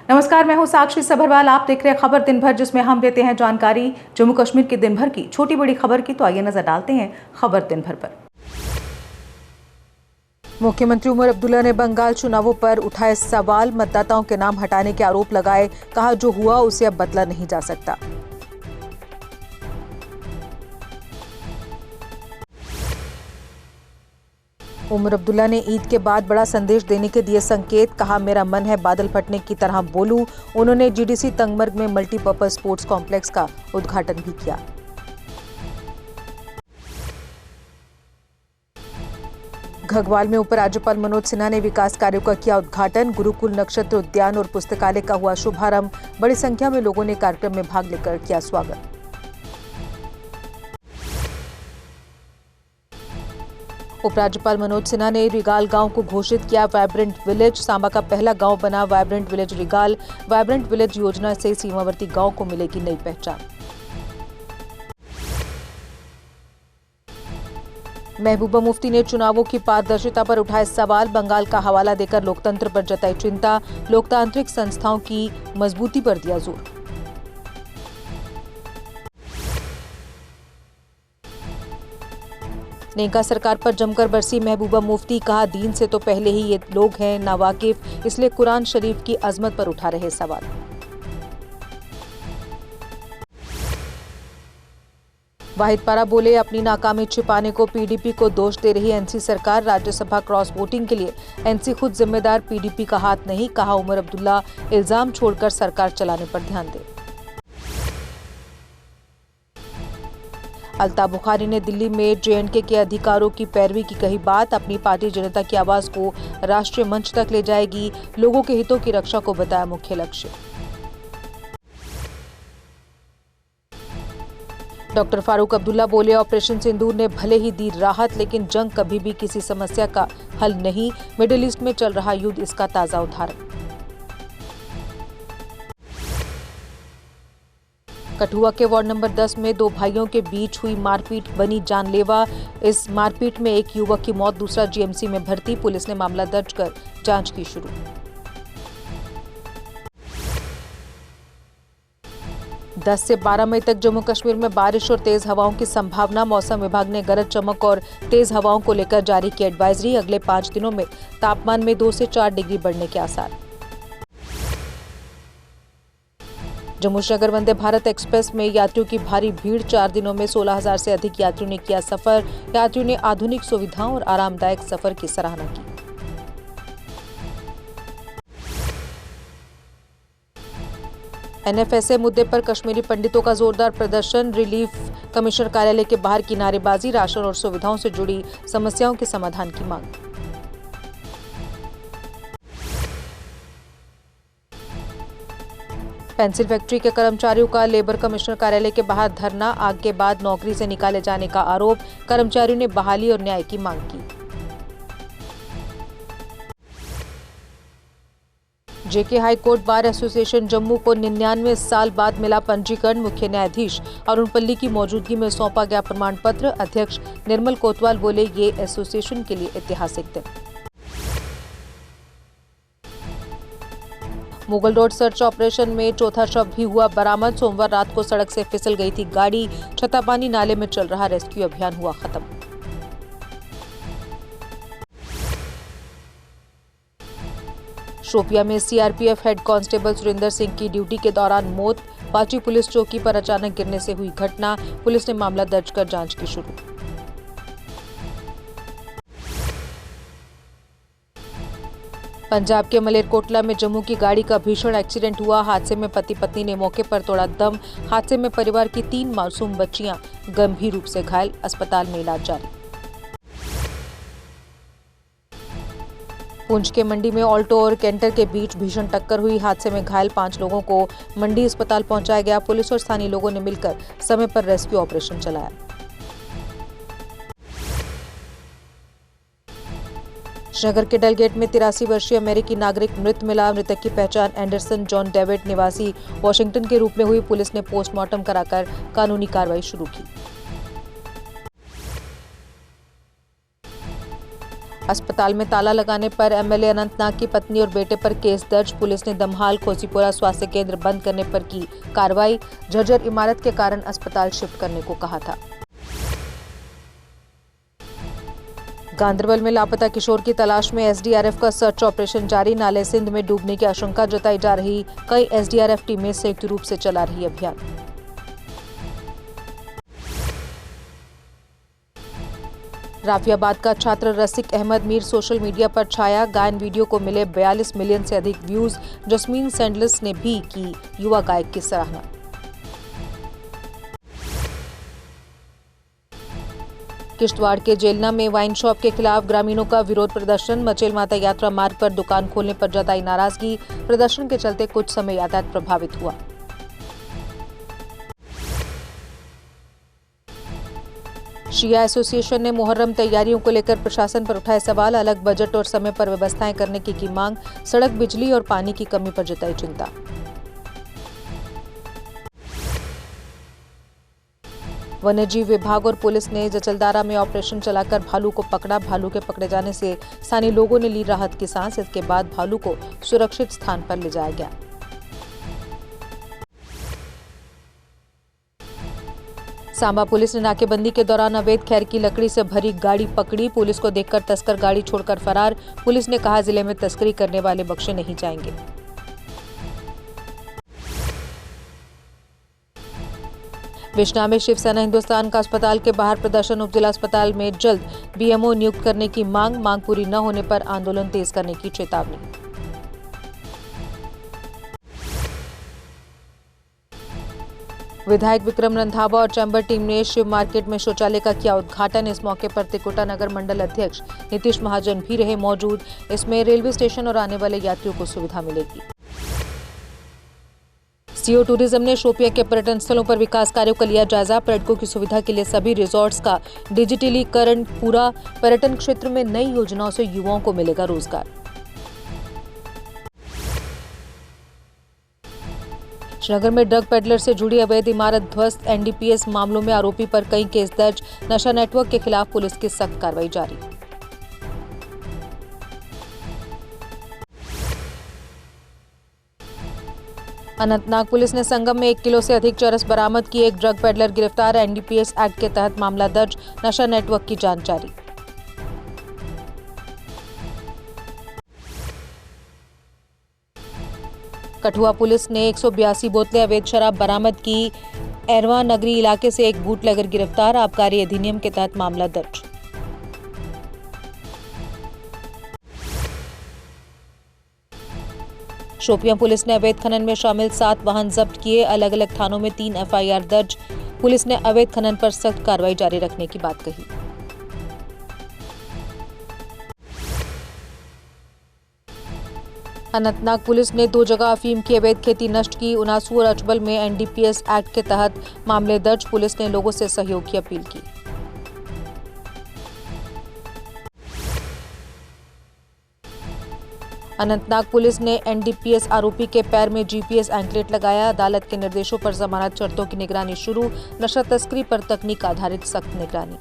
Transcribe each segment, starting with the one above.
नमस्कार, मैं हूं साक्षी सभरवाल। आप देख रहे हैं खबर दिन भर, जिसमें हम देते हैं जानकारी जम्मू कश्मीर की दिन भर की छोटी बड़ी खबर की। तो आइए नजर डालते हैं खबर दिन भर पर। मुख्यमंत्री उमर अब्दुल्ला ने बंगाल चुनावों पर उठाए सवाल, मतदाताओं के नाम हटाने के आरोप लगाए। कहा, जो हुआ उसे अब बदला नहीं जा सकता। उमर अब्दुल्ला ने ईद के बाद बड़ा संदेश देने के दिए संकेत। कहा, मेरा मन है बादल फटने की तरह बोलूं। उन्होंने जीडीसी तंगमर्ग में मल्टीपर्पज स्पोर्ट्स कॉम्प्लेक्स का उद्घाटन भी किया। घगवाल में उपराज्यपाल मनोज सिन्हा ने विकास कार्यों का किया उद्घाटन। गुरुकुल नक्षत्र उद्यान और पुस्तकालय का हुआ शुभारंभ। बड़ी संख्या में लोगों ने कार्यक्रम में भाग लेकर किया स्वागत। उपराज्यपाल मनोज सिन्हा ने रिगाल गांव को घोषित किया वाइब्रेंट विलेज। सांबा का पहला गांव बना वाइब्रेंट विलेज रिगाल। वाइब्रेंट विलेज योजना से सीमावर्ती गांव को मिलेगी नई पहचान। महबूबा मुफ्ती ने चुनावों की पारदर्शिता पर उठाए सवाल। बंगाल का हवाला देकर लोकतंत्र पर जताई चिंता। लोकतांत्रिक संस्थाओं की मजबूती पर दिया जोर। नेका सरकार पर जमकर बरसी महबूबा मुफ्ती। कहा, दीन से तो पहले ही ये लोग हैं नावाकिफ, इसलिए कुरान शरीफ की अजमत पर उठा रहे सवाल। वाहिद पारा बोले, अपनी नाकामी छिपाने को पीडीपी को दोष दे रही एनसी सरकार। राज्यसभा क्रॉस वोटिंग के लिए एनसी खुद जिम्मेदार, पीडीपी का हाथ नहीं। कहा, उमर अब्दुल्ला इल्जाम छोड़कर सरकार चलाने पर ध्यान दे। अल्ताफ बुखारी ने दिल्ली में जेएंडके के अधिकारों की पैरवी की कही बात। अपनी पार्टी जनता की आवाज को राष्ट्रीय मंच तक ले जाएगी। लोगों के हितों की रक्षा को बताया मुख्य लक्ष्य। डॉक्टर फारूक अब्दुल्ला बोले, ऑपरेशन सिंदूर ने भले ही दी राहत, लेकिन जंग कभी भी किसी समस्या का हल नहीं। मिडिल ईस्ट में चल रहा युद्ध इसका ताजा उदाहरण। कठुआ के वार्ड नंबर 10 में दो भाइयों के बीच हुई मारपीट बनी जानलेवा। इस मारपीट में एक युवक की मौत, दूसरा जीएमसी में भर्ती। पुलिस ने मामला दर्ज कर जांच की शुरू। 10 से 12 मई तक जम्मू कश्मीर में बारिश और तेज हवाओं की संभावना। मौसम विभाग ने गरज चमक और तेज हवाओं को लेकर जारी की एडवाइजरी। अगले 5 दिनों में तापमान में 2 से 4 डिग्री बढ़ने के आसार। जम्मू श्रीनगर वंदे भारत एक्सप्रेस में यात्रियों की भारी भीड़। 4 दिनों में 16,000 से अधिक यात्रियों ने किया सफर। यात्रियों ने आधुनिक सुविधाओं और आरामदायक सफर की सराहना की। एनएफएसए मुद्दे पर कश्मीरी पंडितों का जोरदार प्रदर्शन। रिलीफ कमिश्नर कार्यालय के बाहर की नारेबाजी। राशन और सुविधाओं से जुड़ी समस्याओं के समाधान की मांग। पेंसिल फैक्ट्री के कर्मचारियों का लेबर कमिश्नर कार्यालय के बाहर धरना। आग के बाद नौकरी से निकाले जाने का आरोप। कर्मचारियों ने बहाली और न्याय की मांग की। JK high court bar association Jammu को 99 साल बाद मिला पंजीकरण। मुख्य न्यायाधीश अरुण पल्ली की मौजूदगी में सौंपा गया प्रमाण पत्र। अध्यक्ष निर्मल कोतवाल बोले, ये एसोसिएशन के लिए ऐतिहासिक दिन। मुगल रोड सर्च ऑपरेशन में चौथा शव भी हुआ बरामद। सोमवार रात को सड़क से फिसल गई थी गाड़ी। छतापानी नाले में चल रहा रेस्क्यू अभियान हुआ खत्म। शोपिया में CRPF head constable Surendra Singh की ड्यूटी के दौरान मौत। पाची पुलिस चौकी पर अचानक गिरने से हुई घटना। पुलिस ने मामला दर्ज कर जांच की शुरू। पंजाब के मलेरकोटला में जम्मू की गाड़ी का भीषण एक्सीडेंट हुआ। हादसे में पति पत्नी ने मौके पर तोड़ा दम। हादसे में परिवार की 3 मासूम बच्चियां गंभीर रूप से घायल, अस्पताल में इलाज जारी। पुंछ के मंडी में ऑल्टो और कैंटर के बीच भीषण टक्कर हुई। हादसे में घायल 5 लोगों को मंडी अस्पताल पहुंचाया गया। पुलिस और स्थानीय लोगों ने मिलकर समय पर रेस्क्यू ऑपरेशन चलाया। श्रीनगर के डलगेट में 83 वर्षीय अमेरिकी नागरिक मृत मिला। मृतक की पहचान एंडरसन जॉन डेविड निवासी वॉशिंगटन के रूप में हुई। पुलिस ने पोस्टमार्टम कराकर कानूनी कार्रवाई शुरू की। अस्पताल में ताला लगाने पर एमएलए अनंतनाग की पत्नी और बेटे पर केस दर्ज। पुलिस ने दमहाल खोसीपुरा स्वास्थ्य केंद्र बंद करने पर की कार्रवाई। जर्जर इमारत के कारण अस्पताल शिफ्ट करने को कहा था। गांदरबल में लापता किशोर की तलाश में एसडीआरएफ का सर्च ऑपरेशन जारी। नाले सिंध में डूबने की आशंका जताई जा रही कई एसडीआरएफ टीमें संयुक्त रूप से चला रही अभियान। राफियाबाद का छात्र रसिक अहमद मीर सोशल मीडिया पर छाया। गायन वीडियो को मिले 42 मिलियन से अधिक व्यूज। जस्मीन सैंडल्स ने भी की युवा गायक की सराहना। किश्तवाड़ के जेलना में वाइन शॉप के खिलाफ ग्रामीणों का विरोध प्रदर्शन। मचेल माता यात्रा मार्ग पर दुकान खोलने पर जताई नाराजगी। प्रदर्शन के चलते कुछ समय यातायात प्रभावित हुआ। शिया एसोसिएशन ने मुहर्रम तैयारियों को लेकर प्रशासन पर उठाए सवाल। अलग बजट और समय पर व्यवस्थाएं करने की मांग। सड़क, बिजली और पानी की कमी पर जताई चिंता। वन्यजीव विभाग और पुलिस ने जचलदारा में ऑपरेशन चलाकर भालू को पकड़ा। भालू के पकड़े जाने से स्थानीय लोगों ने ली राहत की सांस। इसके बाद भालू को सुरक्षित स्थान पर ले जाया गया। सांबा पुलिस ने नाकेबंदी के दौरान अवैध खैर की लकड़ी से भरी गाड़ी पकड़ी। पुलिस को देखकर तस्कर गाड़ी छोड़कर फरार। पुलिस ने कहा, जिले में तस्करी करने वाले बख्शे नहीं जाएंगे। विश्ना में शिवसेना हिंदुस्तान का अस्पताल के बाहर प्रदर्शन। उपजिला अस्पताल में जल्द बीएमओ नियुक्त करने की मांग पूरी न होने पर आंदोलन तेज करने की चेतावनी। विधायक विक्रम रंधावा और चैम्बर टीम ने शिव मार्केट में शौचालय का किया उद्घाटन। इस मौके पर तिकोटा नगर मंडल अध्यक्ष नीतीश महाजन भी रहे मौजूद। इसमें रेलवे स्टेशन और आने वाले यात्रियों को सुविधा मिलेगी। सीओ टूरिज्म ने शोपिया के पर्यटन स्थलों पर विकास कार्यों का लिया जायजा। पर्यटकों की सुविधा के लिए सभी रिजॉर्ट्स का डिजिटलीकरण पूरा। पर्यटन क्षेत्र में नई योजनाओं से युवाओं को मिलेगा रोजगार। श्रीनगर में ड्रग पेडलर से जुड़ी अवैध इमारत ध्वस्त। एनडीपीएस मामलों में आरोपी पर कई केस दर्ज। नशा नेटवर्क के खिलाफ पुलिस की सख्त कार्रवाई जारी। अनंतनाग पुलिस ने संगम में 1 किलो से अधिक चरस बरामद की। एक ड्रग पेडलर गिरफ्तार। एनडीपीएस एक्ट के तहत मामला दर्ज। नशा नेटवर्क की जांच जारी। कठुआ पुलिस ने 182 बोतलें अवैध शराब बरामद की। एरवा नगरी इलाके से एक बूटलेगर गिरफ्तार। आबकारी अधिनियम के तहत मामला दर्ज। शोपियां पुलिस ने अवैध खनन में शामिल 7 वाहन जब्त किए। अलग अलग थानों में 3 एफआईआर दर्ज। पुलिस ने अवैध खनन पर सख्त कार्रवाई जारी रखने की बात कही। अनंतनाग पुलिस ने 2 जगह अफीम की अवैध खेती नष्ट की। उनासू और अचबल में एनडीपीएस एक्ट के तहत मामले दर्ज। पुलिस ने लोगों से सहयोग की अपील की। अनंतनाग पुलिस ने एनडीपीएस आरोपी के पैर में जीपीएस एंकलेट लगाया। अदालत के निर्देशों पर जमानत शर्तों की निगरानी शुरू। नशा तस्करी पर तकनीक आधारित सख्त निगरानी।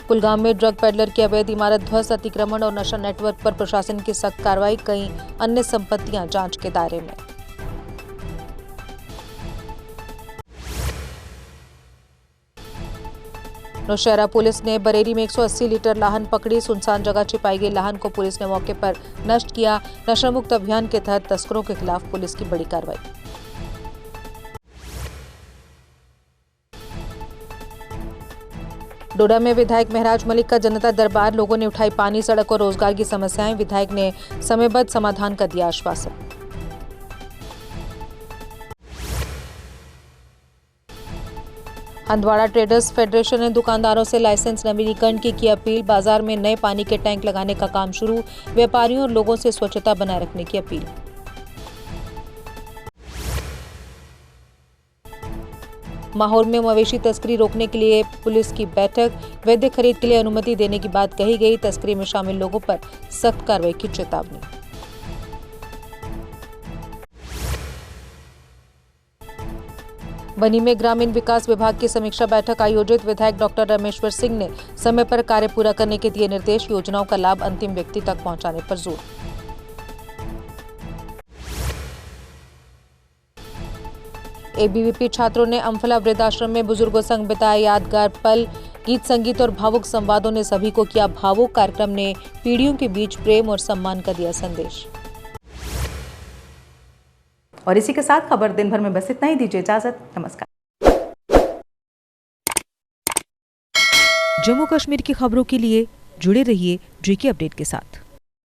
कुलगाम में ड्रग पेडलर की अवैध इमारत ध्वस्त। अतिक्रमण और नशा नेटवर्क पर प्रशासन की सख्त कार्रवाई। कई अन्य संपत्तियां जांच के दायरे में। नौशहरा पुलिस ने बरेली में 180 लीटर लाहन पकड़ी। सुनसान जगह छिपाई गई लाहन को पुलिस ने मौके पर नष्ट किया। नशा मुक्त अभियान के तहत तस्करों के खिलाफ पुलिस की बड़ी कार्रवाई। डोडा में विधायक महराज मलिक का जनता दरबार। लोगों ने उठाई पानी, सड़क और रोजगार की समस्याएं। विधायक ने समयबद्ध समाधान का दिया आश्वासन। हंदवाड़ा ट्रेडर्स फेडरेशन ने दुकानदारों से लाइसेंस नवीनीकरण की अपील। बाजार में नए पानी के टैंक लगाने का काम शुरू। व्यापारियों और लोगों से स्वच्छता बनाए रखने की अपील। माहौर में मवेशी तस्करी रोकने के लिए पुलिस की बैठक। वैध खरीद के लिए अनुमति देने की बात कही गई। तस्करी में शामिल लोगों पर सख्त कार्रवाई की चेतावनी। बनी में ग्रामीण विकास विभाग की समीक्षा बैठक आयोजित। विधायक डॉक्टर रमेश्वर सिंह ने समय पर कार्य पूरा करने के दिए निर्देश। योजनाओं का लाभ अंतिम व्यक्ति तक पहुंचाने पर जोर। एबीवीपी छात्रों ने अम्फला वृद्धाश्रम में बुजुर्गों संग बिताया यादगार पल। गीत संगीत और भावुक संवादों ने सभी को किया भावुक। कार्यक्रम ने पीढ़ियों के बीच प्रेम और सम्मान का दिया संदेश। और इसी के साथ खबर दिन भर में बस इतना ही। दीजिए इजाजत। नमस्कार। जम्मू कश्मीर की खबरों के लिए जुड़े रहिए JK अपडेट के साथ।